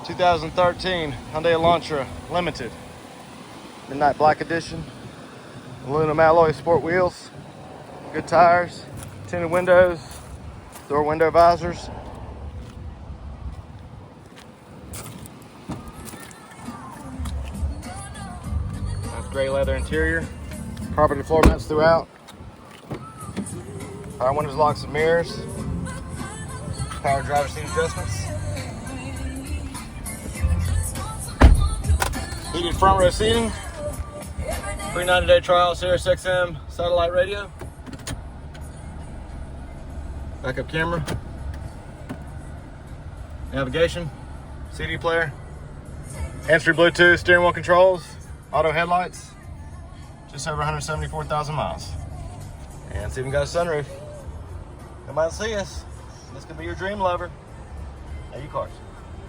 2013 Hyundai Elantra Limited. Midnight Black Edition. Aluminum alloy sport wheels. Good tires. Tinted windows. Door window visors. Nice gray leather interior. Carpeted floor mats throughout. Power windows, locks, and mirrors. Power driver seat adjustments. Heated front row seating. Free 90-day trial, Sirius XM satellite radio. Backup camera. Navigation. CD player. Hands-free Bluetooth, steering wheel controls. Auto headlights. Just over 174,000 miles. And it's even got a sunroof. Come by and see us. This could be your dream lover. AU Cars.